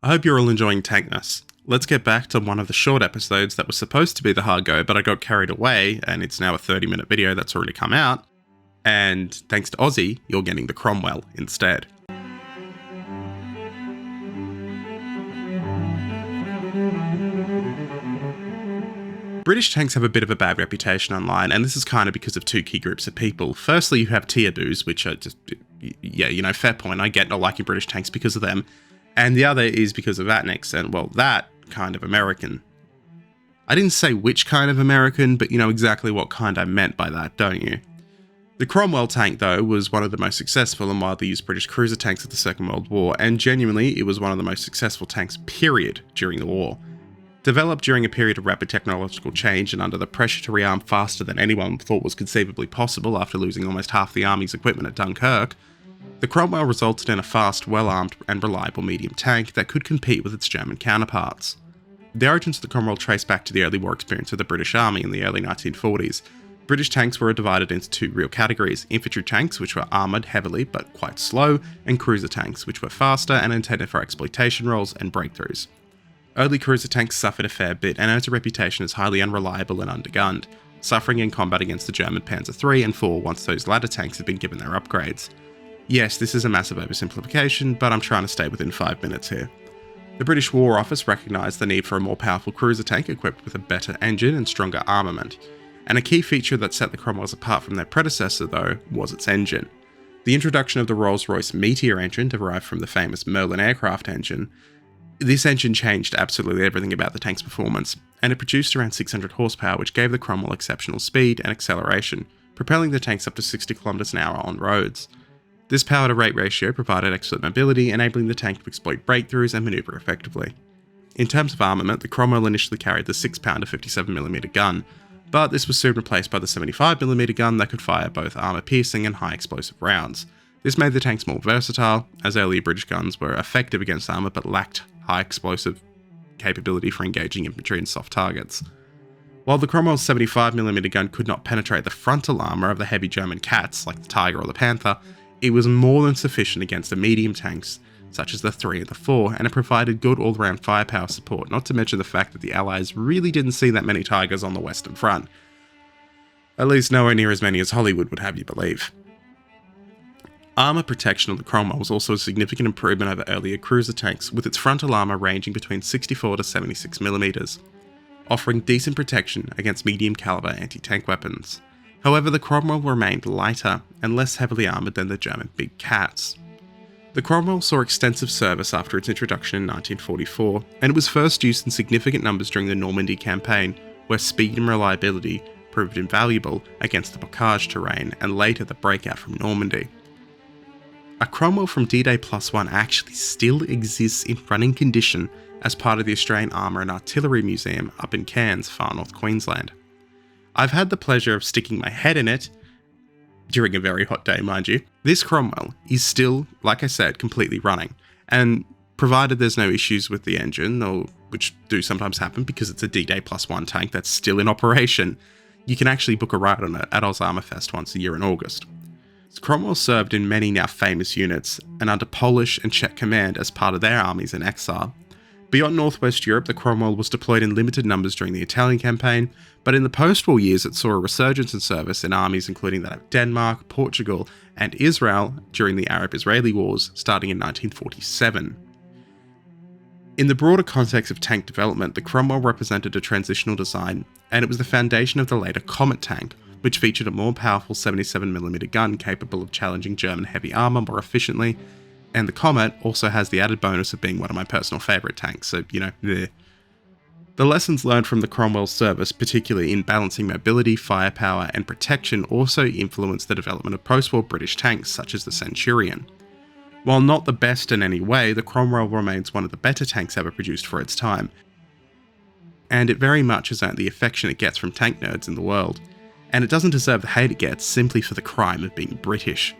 I hope you're all enjoying TANKMAS. Let's get back to one of the short episodes that was supposed to be the hard go, but I got carried away, and it's now a 30-minute video that's already come out. And thanks to Ozy, you're getting the Cromwell instead. British tanks have a bit of a bad reputation online, and this is kind of because of two key groups of people. Firstly, you have Tearboos, which are just, yeah, fair point, I get not liking British tanks because of them. And the other is because of Atniks, and well, that kind of American. I didn't say which kind of American, but you know exactly what kind I meant by that, don't you? The Cromwell tank, though, was one of the most successful and widely used British cruiser tanks of the Second World War, and genuinely, it was one of the most successful tanks, period, during the war. Developed during a period of rapid technological change and under the pressure to rearm faster than anyone thought was conceivably possible after losing almost half the army's equipment at Dunkirk, the Cromwell resulted in a fast, well-armed and reliable medium tank that could compete with its German counterparts. The origins of the Cromwell trace back to the early war experience of the British Army in the early 1940s. British tanks were divided into two real categories: infantry tanks, which were armoured heavily but quite slow, and cruiser tanks, which were faster and intended for exploitation roles and breakthroughs. Early cruiser tanks suffered a fair bit and earned a reputation as highly unreliable and undergunned, suffering in combat against the German Panzer III and IV once those latter tanks had been given their upgrades. Yes, this is a massive oversimplification, but I'm trying to stay within 5 minutes here. The British War Office recognised the need for a more powerful cruiser tank equipped with a better engine and stronger armament, and a key feature that set the Cromwells apart from their predecessor, though, was its engine. The introduction of the Rolls-Royce Meteor engine, derived from the famous Merlin aircraft engine. This engine changed absolutely everything about the tank's performance, and it produced around 600 horsepower, which gave the Cromwell exceptional speed and acceleration, propelling the tanks up to 60 km an hour on roads. This power-to-rate ratio provided excellent mobility, enabling the tank to exploit breakthroughs and manoeuvre effectively. In terms of armament, the Cromwell initially carried the 6-pounder 57mm gun, but this was soon replaced by the 75mm gun that could fire both armour-piercing and high-explosive rounds. This made the tanks more versatile, as earlier British guns were effective against armour but lacked high-explosive capability for engaging infantry and soft targets. While the Cromwell's 75mm gun could not penetrate the frontal armour of the heavy German cats like the Tiger or the Panther, it was more than sufficient against the medium tanks, such as the III and the IV, and it provided good all-round firepower support, not to mention the fact that the Allies really didn't see that many Tigers on the Western Front. At least nowhere near as many as Hollywood would have you believe. Armour protection of the Cromwell was also a significant improvement over earlier cruiser tanks, with its frontal armour ranging between 64 to 76mm, offering decent protection against medium-caliber anti-tank weapons. However, the Cromwell remained lighter and less heavily armoured than the German Big Cats. The Cromwell saw extensive service after its introduction in 1944, and it was first used in significant numbers during the Normandy campaign, where speed and reliability proved invaluable against the bocage terrain and later the breakout from Normandy. A Cromwell from D-Day +1 actually still exists in running condition as part of the Australian Armour and Artillery Museum up in Cairns, far north Queensland. I've had the pleasure of sticking my head in it, during a very hot day mind you. This Cromwell is still, like I said, completely running, and provided there's no issues with the engine, or which do sometimes happen because it's a D-Day +1 tank that's still in operation, you can actually book a ride on it at Oz Armour Fest once a year in August. Cromwell served in many now famous units, and under Polish and Czech command as part of their armies in exile. Beyond Northwest Europe, the Cromwell was deployed in limited numbers during the Italian campaign, but in the post-war years it saw a resurgence in service in armies including that of Denmark, Portugal, and Israel during the Arab-Israeli Wars, starting in 1947. In the broader context of tank development, the Cromwell represented a transitional design, and it was the foundation of the later Comet tank, which featured a more powerful 77mm gun capable of challenging German heavy armour more efficiently, and the Comet also has the added bonus of being one of my personal favourite tanks, so, you know, bleh. The lessons learned from the Cromwell's service, particularly in balancing mobility, firepower, and protection, also influenced the development of post-war British tanks such as the Centurion. While not the best in any way, the Cromwell remains one of the better tanks ever produced for its time, and it very much has earned the affection it gets from tank nerds in the world, and it doesn't deserve the hate it gets simply for the crime of being British.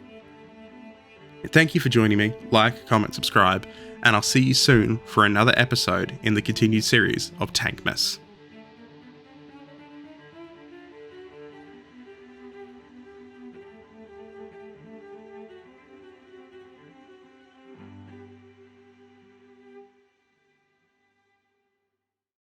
Thank you for joining me, like, comment, subscribe, and I'll see you soon for another episode in the continued series of TANKMAS.